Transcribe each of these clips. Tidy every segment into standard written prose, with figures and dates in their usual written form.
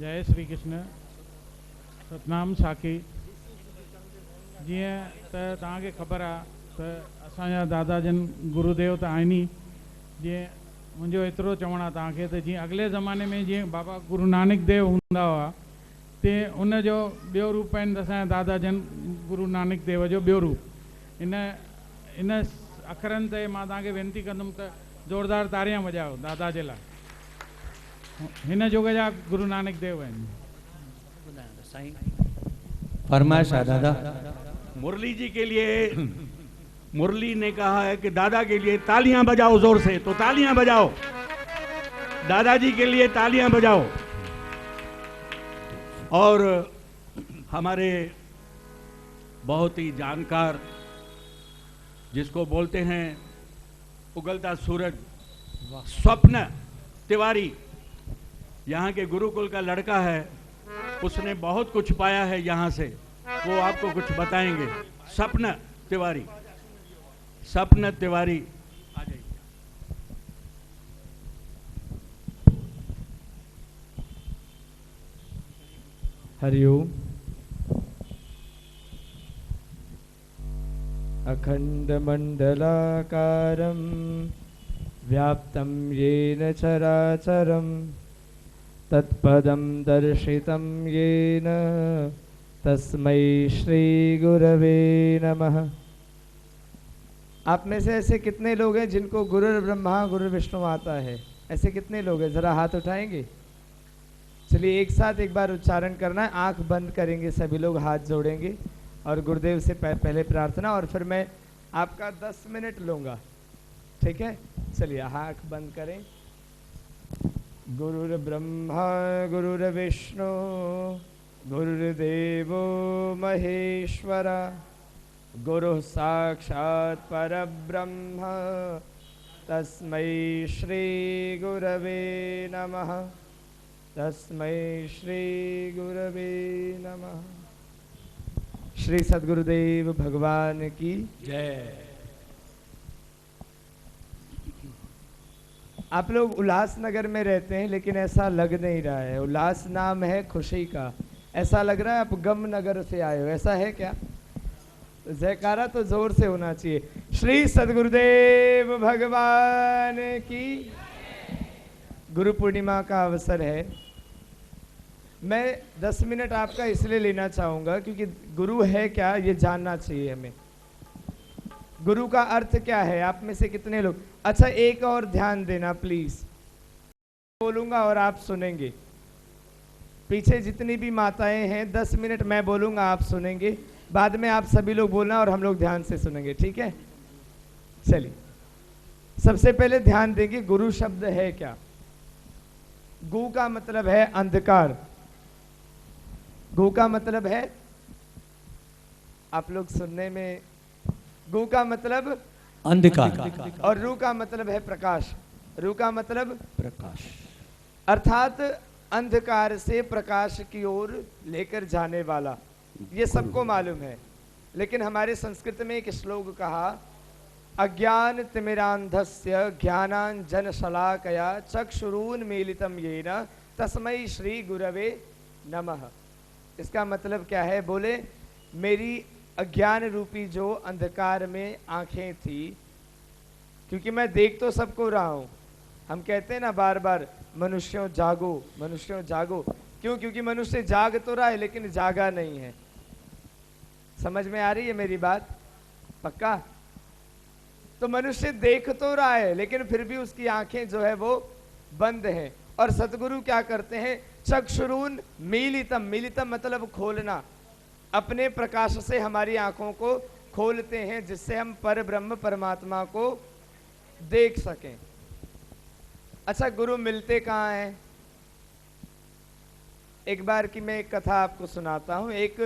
जय श्री कृष्ण। सतनाम साखी। जीअं त तव्हांखे ख़बर आहे त असांजा दादा जन गुरुदेव त आहिनि ई। जीअं मुंहिंजो एतिरो चवणु आहे तव्हांखे त जीअं अॻिले ज़माने में जीअं बाबा गुरु नानक देव हूंदा हुआ तीअं उनजो ॿियो रूप आहिनि असांजा दादा जन गुरु नानक देव जो ॿियो रूप। इन अखरनि ते मां तव्हांखे वेनिती कंदुमि त ज़ोरदार तारियां वॼायो दादा जे लाइ। हिन जुग जा गुरु नानक देव आहिनि। फरमाइश है दादा। मुरली जी के लिए मुरली ने कहा है कि दादा के लिए तालियां बजाओ जोर से, तो तालियां बजाओ। दादाजी के लिए तालियां बजाओ। और हमारे बहुत ही जानकार, जिसको बोलते हैं उगलता सूरज, स्वप्न तिवारी, यहाँ के गुरुकुल का लड़का है। उसने बहुत कुछ पाया है यहाँ से, वो आपको कुछ बताएंगे। स्वप्न तिवारी, स्वप्न तिवारी आ जाइए। हरिओम। अखंड मंडलाकारं व्याप्तं येन चराचरं तत्पदं दर्शितं येन तस्मै श्री गुरवे नमः। आप में से ऐसे कितने लोग हैं जिनको गुरु ब्रह्मा गुरु विष्णु आता है? ऐसे कितने लोग हैं? जरा हाथ उठाएंगे। चलिए एक साथ एक बार उच्चारण करना है। आंख बंद करेंगे सभी लोग, हाथ जोड़ेंगे और गुरुदेव से पहले प्रार्थना, और फिर मैं आपका 10 मिनट लूँगा। ठीक है, चलिए आंख बंद करें। गुरुर् ब्रह्मा गुरुर्विष्णु गुरुर्देवो महेश्वरा गुरुः साक्षात् परब्रह्म तस्मै श्री गुरवे नमः। तस्मै श्री गुरवे नमः। श्री सद्गुरुदेव भगवान की जय। आप लोग उल्लासनगर में रहते हैं, लेकिन ऐसा लग नहीं रहा है। उल्लास नाम है खुशी का। ऐसा लग रहा है आप गम नगर से आए हो। ऐसा है क्या? जयकारा तो जोर से होना चाहिए। श्री सद्गुरुदेव भगवान की। गुरु पूर्णिमा का अवसर है। मैं 10 मिनट आपका इसलिए लेना चाहूँगा क्योंकि गुरु है क्या ये जानना चाहिए हमें। गुरु का अर्थ क्या है? आप में से कितने लोग? अच्छा, एक और ध्यान देना प्लीज। बोलूंगा और आप सुनेंगे। पीछे जितनी भी माताएं हैं 10 मिनट मैं बोलूंगा, आप सुनेंगे। बाद में आप सभी लोग बोलना और हम लोग ध्यान से सुनेंगे। ठीक है, चलिए सबसे पहले ध्यान देंगे गुरु शब्द है क्या। गु का मतलब है अंधकार। गु का मतलब है, आप लोग सुनने में, गु का मतलब अंधकार और रू का मतलब है प्रकाश। रू का मतलब प्रकाश, अर्थात अंधकार से प्रकाश की ओर लेकर जाने वाला। ये सबको मालूम है, लेकिन हमारे संस्कृत में एक श्लोक कहा, अज्ञान तिमिरांधस्य ज्ञानांजन शलाकया चक्षुरुन्मीलितं येन तस्मै श्री गुरवे नमः। इसका मतलब क्या है? बोले मेरी अज्ञान रूपी जो अंधकार में आंखें थी, क्योंकि मैं देख तो सबको रहा हूं। हम कहते हैं ना बार बार, मनुष्यों जागो, मनुष्यों जागो। क्यों? क्योंकि मनुष्य जाग तो रहा है लेकिन जागा नहीं है। समझ में आ रही है मेरी बात? पक्का? तो मनुष्य देख तो रहा है लेकिन फिर भी उसकी आंखें जो है वो बंद हैं। और सतगुरु क्या करते हैं? चक्षुरुन मीलितम, मीलितम मतलब खोलना। अपने प्रकाश से हमारी आंखों को खोलते हैं जिससे हम पर ब्रह्म परमात्मा को देख सकें। अच्छा, गुरु मिलते कहाँ हैं? एक बार की मैं एक कथा आपको सुनाता हूं। एक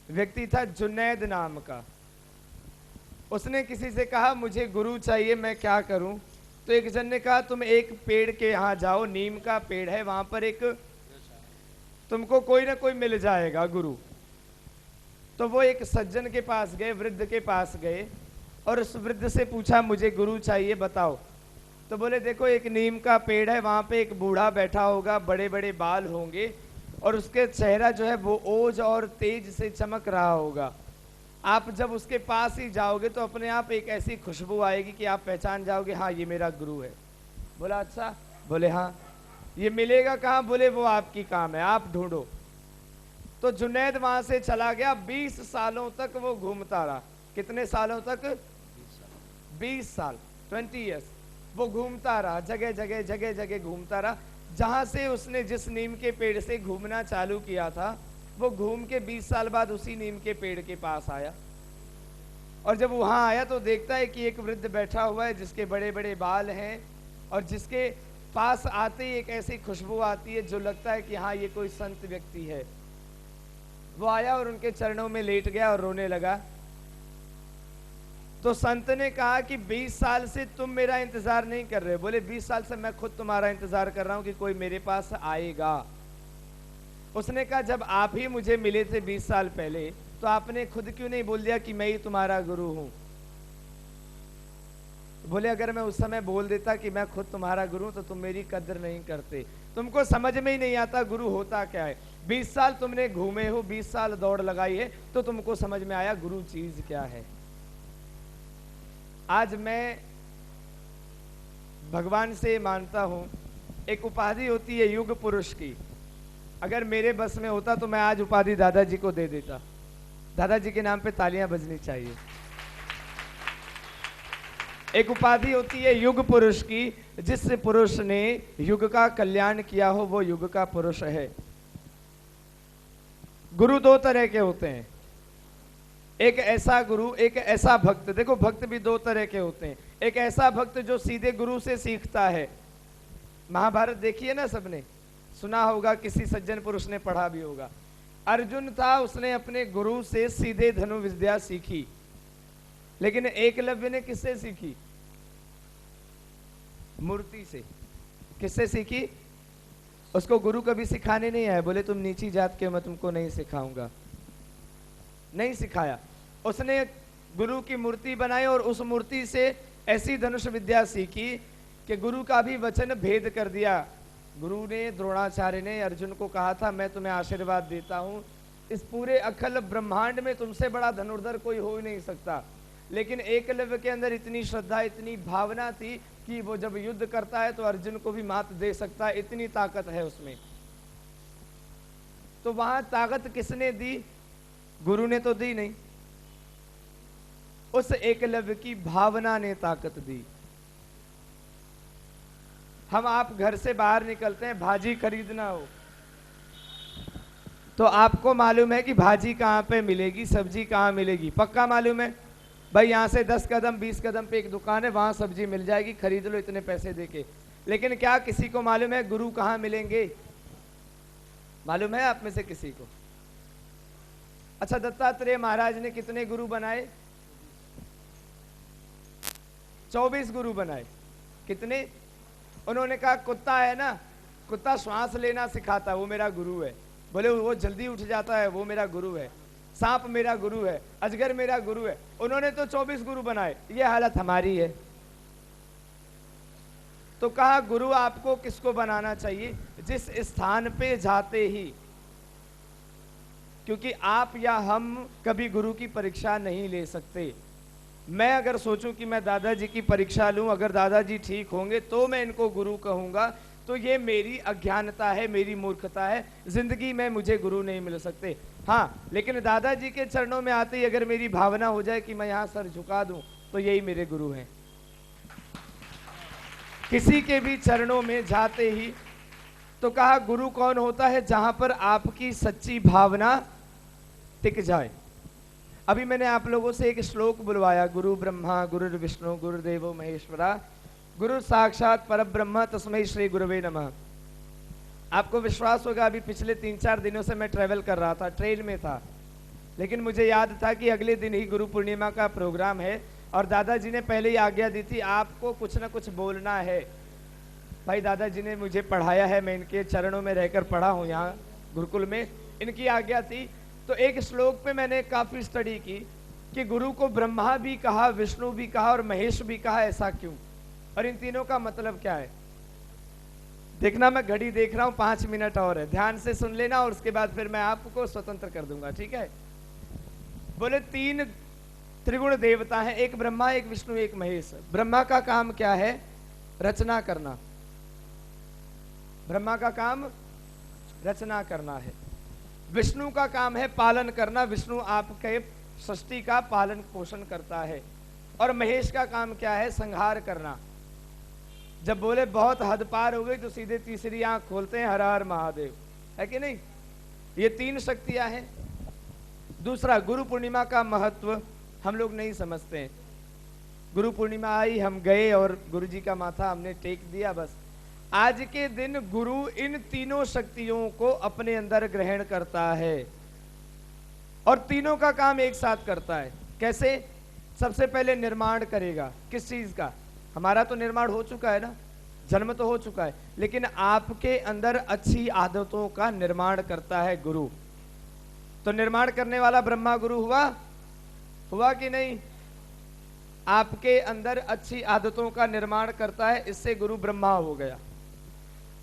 व्यक्ति था जुनैद नाम का। उसने किसी से कहा मुझे गुरु चाहिए, मैं क्या करूं? तो एक जन ने कहा तुम एक पेड़ के यहाँ जाओ, नीम का पेड़ है, वहां पर एक तुमको कोई ना कोई मिल जाएगा गुरु। तो वो एक सज्जन के पास गए, वृद्ध के पास गए और उस वृद्ध से पूछा मुझे गुरु चाहिए, बताओ। तो बोले देखो एक नीम का पेड़ है, वहां पे एक बूढ़ा बैठा होगा, बड़े बड़े बाल होंगे और उसके चेहरा जो है वो ओज और तेज से चमक रहा होगा। आप जब उसके पास ही जाओगे तो अपने आप एक ऐसी खुशबू आएगी कि आप पहचान जाओगे, हाँ ये मेरा गुरु है। बोला अच्छा? बोले हाँ। ये मिलेगा कहाँ? बोले वो आपकी काम है, आप ढूंढो। तो जुनैद वहां से चला गया। 20 सालों तक वो घूमता रहा। कितने सालों तक? 20 साल, 20 ईयर्स वो घूमता रहा, जगह जगह जगह जगह घूमता रहा। जहां से उसने जिस नीम के पेड़ से घूमना चालू किया था, वो घूम के 20 साल बाद उसी नीम के पेड़ के पास आया। और जब वहां आया तो देखता है कि एक वृद्ध बैठा हुआ है जिसके बड़े बड़े बाल हैं, और जिसके पास आते ही एक ऐसी खुशबू आती है जो लगता है कि हाँ ये कोई संत व्यक्ति है। वो आया और उनके चरणों में लेट गया और रोने लगा। तो संत ने कहा कि 20 साल से तुम मेरा इंतजार नहीं कर रहे। बोले 20 साल से मैं खुद तुम्हारा इंतजार कर रहा हूं कि कोई मेरे पास आएगा। उसने कहा जब आप ही मुझे मिले थे 20 साल पहले तो आपने खुद क्यों नहीं बोल दिया कि मैं ही तुम्हारा गुरु हूं? बोले अगर मैं उस समय बोल देता कि मैं खुद तुम्हारा गुरु हूं तो तुम मेरी कदर नहीं करते। तुमको समझ में ही नहीं आता गुरु होता क्या है। 20 साल तुमने घूमे हो, 20 साल दौड़ लगाई है, तो तुमको समझ में आया गुरु चीज क्या है। आज मैं भगवान से मानता हूं, एक उपाधि होती है युग पुरुष की। अगर मेरे बस में होता तो मैं आज उपाधि दादाजी को दे देता। दादाजी के नाम पे तालियां बजनी चाहिए। एक उपाधि होती है युग पुरुष की, जिस पुरुष ने युग का कल्याण किया हो वो युग का पुरुष है। गुरु दो तरह के होते हैं, एक ऐसा गुरु, एक ऐसा भक्त। देखो भक्त भी दो तरह के होते हैं। एक ऐसा भक्त जो सीधे गुरु से सीखता है। महाभारत देखिए ना, सबने सुना होगा, किसी सज्जन पुरुष ने पढ़ा भी होगा। अर्जुन था, उसने अपने गुरु से सीधे धनु विद्या सीखी। लेकिन एकलव्य ने किससे सीखी? मूर्ति से। किससे सीखी? उसको गुरु कभी सिखाने नहीं आया। बोले तुम नीची जात के, मैं तुमको नहीं सिखाऊंगा। नहीं सिखाया। उसने गुरु की मूर्ति बनाई और उस मूर्ति से ऐसी धनुष विद्या सीखी कि गुरु का भी वचन भेद कर दिया। गुरु ने, द्रोणाचार्य ने अर्जुन को कहा था मैं तुम्हें आशीर्वाद देता हूं, इस पूरे अखिल ब्रह्मांड में तुमसे बड़ा धनुर्धर कोई हो ही नहीं सकता। लेकिन एकलव्य के अंदर इतनी श्रद्धा, इतनी भावना थी कि वो जब युद्ध करता है तो अर्जुन को भी मात दे सकता है, इतनी ताकत है उसमें। तो वहां ताकत किसने दी? गुरु ने तो दी नहीं, उस एकलव्य की भावना ने ताकत दी। हम आप घर से बाहर निकलते हैं, भाजी खरीदना हो तो आपको मालूम है कि भाजी कहां पे मिलेगी, सब्जी कहां मिलेगी, पक्का मालूम है। भाई यहां से 10 कदम 20 कदम पे एक दुकान है, वहां सब्जी मिल जाएगी, खरीद लो इतने पैसे देके। लेकिन क्या किसी को मालूम है गुरु कहां मिलेंगे? मालूम है आप में से किसी को? अच्छा, दत्तात्रेय महाराज ने कितने गुरु बनाए? 24 गुरु बनाए। कितने? उन्होंने कहा कुत्ता है ना, कुत्ता श्वास लेना सिखाता है, वो मेरा गुरु है। बोले वो जल्दी उठ जाता है, वो मेरा गुरु है। सांप मेरा गुरु है, अजगर मेरा गुरु है। उन्होंने तो 24 गुरु बनाए। ये हालत हमारी है। तो कहा गुरु आपको किसको बनाना चाहिए? जिस स्थान पे जाते ही, क्योंकि आप या हम कभी गुरु की परीक्षा नहीं ले सकते। मैं अगर सोचूं कि मैं दादाजी की परीक्षा लूं, अगर दादाजी ठीक होंगे तो मैं इनको गुरु कहूंगा, तो ये मेरी अज्ञानता है, मेरी मूर्खता है। जिंदगी में मुझे गुरु नहीं मिल सकते। हाँ, लेकिन दादाजी के चरणों में आते ही अगर मेरी भावना हो जाए कि मैं यहां सर झुका दूं तो यही मेरे गुरु हैं। किसी के भी चरणों में जाते ही तो कहा गुरु कौन होता है? जहां पर आपकी सच्ची भावना टिक जाए। अभी मैंने आप लोगों से एक श्लोक बुलवाया, गुरु ब्रह्मा गुरु विष्णु गुरुदेवो महेश्वरा गुरु साक्षात परब्रह्म तस्मै श्री गुरुवे नमः। आपको विश्वास होगा अभी पिछले 3-4 दिनों से मैं ट्रेवल कर रहा था, ट्रेन में था, लेकिन मुझे याद था कि अगले दिन ही गुरु पूर्णिमा का प्रोग्राम है और दादाजी ने पहले ही आज्ञा दी थी आपको कुछ ना कुछ बोलना है। भाई दादाजी ने मुझे पढ़ाया है, मैं इनके चरणों में रहकर पढ़ा हूँ यहाँ गुरुकुल में, इनकी आज्ञा थी। तो एक श्लोक पे मैंने काफी स्टडी की कि गुरु को ब्रह्मा भी कहा, विष्णु भी कहा और महेश भी कहा, ऐसा क्यों? और इन तीनों का मतलब क्या है? देखना मैं घड़ी देख रहा हूं, 5 मिनट और है, ध्यान से सुन लेना और उसके बाद फिर मैं आपको स्वतंत्र कर दूंगा, ठीक है। बोले 3 त्रिगुण देवता हैं, एक ब्रह्मा, एक विष्णु, एक महेश। ब्रह्मा का काम क्या है? रचना करना। ब्रह्मा का काम रचना करना है। विष्णु का काम है पालन करना, विष्णु आपके सृष्टि का पालन पोषण करता है। और महेश का काम क्या है? संहार करना। जब बोले बहुत हद पार हो गई तो सीधे तीसरी आंख खोलते हैं, हर हर महादेव, है कि नहीं? ये 3 शक्तियां हैं। दूसरा, गुरु पूर्णिमा का महत्व हम लोग नहीं समझते हैं। गुरु पूर्णिमा आई, हम गए और गुरु जी का माथा हमने टेक दिया, बस। आज के दिन गुरु इन तीनों शक्तियों को अपने अंदर ग्रहण करता है और तीनों का काम एक साथ करता है। कैसे? सबसे पहले निर्माण करेगा। किस चीज का? हमारा तो निर्माण हो चुका है ना, जन्म तो हो चुका है, लेकिन आपके अंदर अच्छी आदतों का निर्माण करता है गुरु। तो निर्माण करने वाला ब्रह्मा गुरु हुआ कि नहीं? आपके अंदर अच्छी आदतों का निर्माण करता है, इससे गुरु ब्रह्मा हो गया।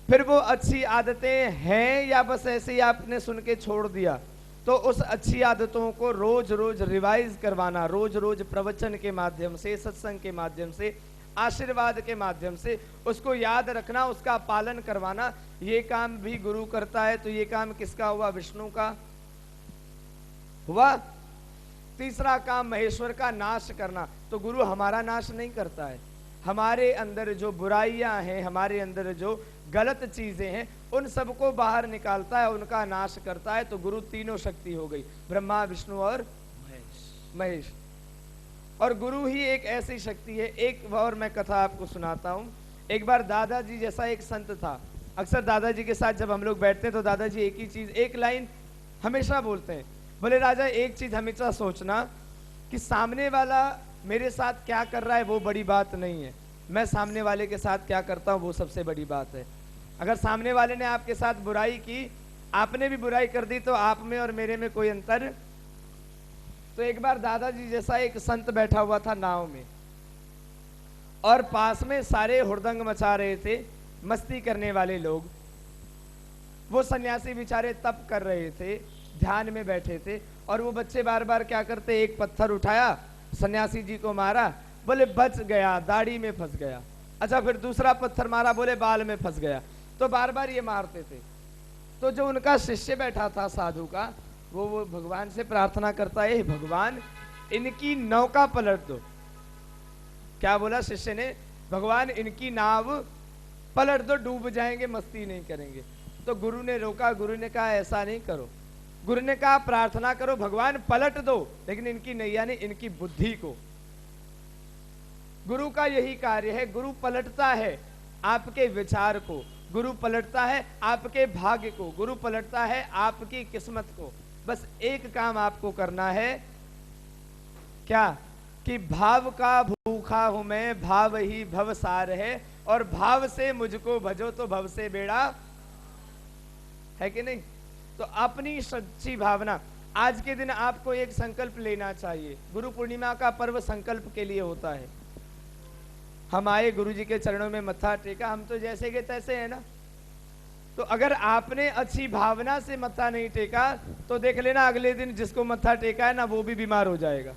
फिर वो अच्छी आदतें हैं या बस ऐसे ही आपने सुन के छोड़ दिया? तो उस अच्छी आदतों को रोज रोज रिवाइज करवाना, रोज रोज प्रवचन के माध्यम से, सत्संग के माध्यम से, आशीर्वाद के माध्यम से उसको याद रखना, उसका पालन करवाना, ये काम भी गुरु करता है। तो ये काम किसका हुआ? विष्णु का हुआ। तीसरा काम महेश्वर का, नाश करना। तो गुरु हमारा नाश नहीं करता है, हमारे अंदर जो बुराइयां हैं, हमारे अंदर जो गलत चीजें हैं, उन सबको बाहर निकालता है, उनका नाश करता है। तो गुरु तीनों शक्ति हो गई, ब्रह्मा, विष्णु और महेश। और गुरु ही एक ऐसी शक्ति है। एक और मैं कथा आपको सुनाता हूं। एक बार दादाजी जैसा एक संत था। अक्सर दादाजी के साथ जब हम लोग बैठते हैं तो दादाजी एक ही चीज, एक लाइन हमेशा बोलते हैं। बोले राजा, एक चीज हमेशा सोचना कि सामने वाला मेरे साथ क्या कर रहा है वो बड़ी बात नहीं है, मैं सामने वाले के साथ क्या करता हूं वो सबसे बड़ी बात है। अगर सामने वाले ने आपके साथ बुराई की, आपने भी बुराई कर दी, तो आप में और मेरे में कोई अंतर। तो एक बार दादाजी जैसा एक संत बैठा हुआ था नाव में, और पास में सारे हुड़दंग मचा रहे थे, मस्ती करने वाले लोग। वो सन्यासी बेचारे तप कर रहे थे, ध्यान में बैठे थे, और वो बच्चे बार बार क्या करते, एक पत्थर उठाया, सन्यासी जी को मारा, बोले बच गया, दाढ़ी में फंस गया। अच्छा, फिर दूसरा पत्थर मारा, बोले बाल में फंस गया। तो बार बार ये मारते थे। तो जो उनका शिष्य बैठा था साधु का, वो भगवान से प्रार्थना करता है, भगवान इनकी नौका पलट दो। क्या बोला शिष्य ने? भगवान इनकी नाव पलट दो, डूब जाएंगे, मस्ती नहीं करेंगे। तो गुरु ने रोका, गुरु ने कहा ऐसा नहीं करो। गुरु ने कहा प्रार्थना करो, भगवान पलट दो, लेकिन इनकी नैया ने, इनकी बुद्धि को। गुरु का यही कार्य है, गुरु पलटता है आपके विचार को, गुरु पलटता है आपके भाग्य को, गुरु पलटता है आपकी किस्मत को। बस एक काम आपको करना है, क्या? कि भाव का भूखा हूं मैं, भाव ही भव सार है, और भाव से मुझको भजो तो भव से बेड़ा, है कि नहीं? तो अपनी सच्ची भावना। आज के दिन आपको एक संकल्प लेना चाहिए। गुरु पूर्णिमा का पर्व संकल्प के लिए होता है। हम आए गुरु जी के चरणों में मत्था टेका, हम तो जैसे के तैसे हैं ना। तो अगर आपने अच्छी भावना से मत्था नहीं टेका तो देख लेना अगले दिन जिसको मत्था टेका है ना, वो भी बीमार हो जाएगा।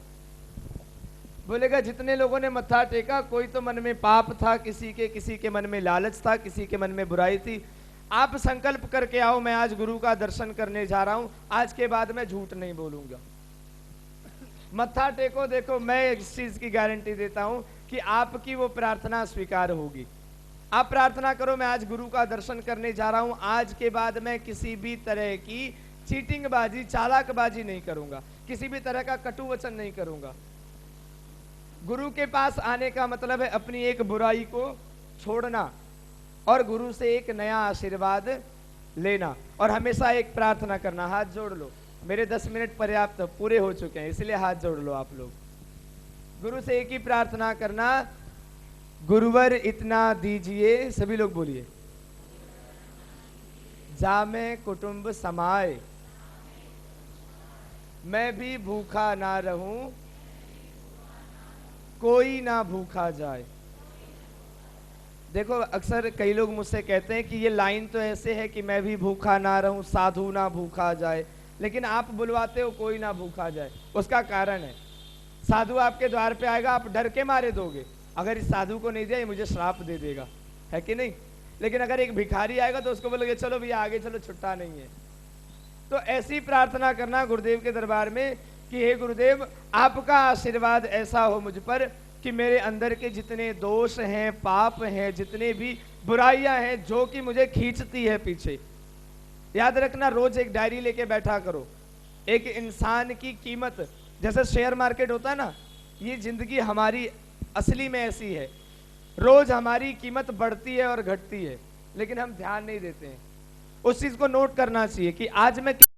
बोलेगा जितने लोगों ने मत्था टेका, कोई तो मन में पाप था, किसी के मन में लालच था, किसी के मन में बुराई थी। आप संकल्प करके आओ, मैं आज गुरु का दर्शन करने जा रहा हूं, आज के बाद मैं झूठ नहीं बोलूंगा। मत्था टेको, देखो मैं इस चीज की गारंटी देता हूं कि आपकी वो प्रार्थना स्वीकार होगी। आप प्रार्थना करो, मैं आज गुरु का दर्शन करने जा रहा हूं, आज के बाद मैं किसी भी तरह की चीटिंगबाजी, चालाकबाजी नहीं करूंगा, किसी भी तरह का कटु वचन नहीं करूंगा। गुरु के पास आने का मतलब है अपनी एक बुराई को छोड़ना और गुरु से एक नया आशीर्वाद लेना, और हमेशा एक प्रार्थना करना। हाथ जोड़ लो, मेरे 10 मिनट पर्याप्त पूरे हो चुके हैं, इसलिए हाथ जोड़ लो आप लोग। गुरु से एक ही प्रार्थना करना, गुरुवर इतना दीजिए, सभी लोग बोलिए, जामे कुटुंब समाए, मैं भी भूखा ना रहूं, कोई ना भूखा जाए। देखो अक्सर कई लोग मुझसे कहते हैं कि ये लाइन तो ऐसे है कि मैं भी भूखा ना रहूं, साधु ना भूखा जाए, लेकिन आप बुलवाते हो कोई ना भूखा जाए। उसका कारण है, साधु आपके द्वार पे आएगा, आप डर के मारे दोगे, अगर इस साधु को नहीं दिया ये मुझे श्राप दे देगा, है कि नहीं। लेकिन अगर एक भिखारी आएगा तो उसको बोलोगे चलो भैया आगे चलो, छुट्टा नहीं है। तो ऐसी प्रार्थना करना गुरुदेव के दरबार में कि हे गुरुदेव आपका आशीर्वाद ऐसा हो मुझ पर कि मेरे अंदर के जितने दोष हैं, पाप हैं, जितने भी बुराइयां हैं जो कि मुझे खींचती है पीछे। याद रखना, रोज एक डायरी लेके बैठा करो। एक इंसान की कीमत, जैसे शेयर मार्केट होता है ना, ये जिंदगी हमारी असली में ऐसी है, रोज हमारी कीमत बढ़ती है और घटती है, लेकिन हम ध्यान नहीं देते हैं। उस चीज को नोट करना चाहिए कि आज मैं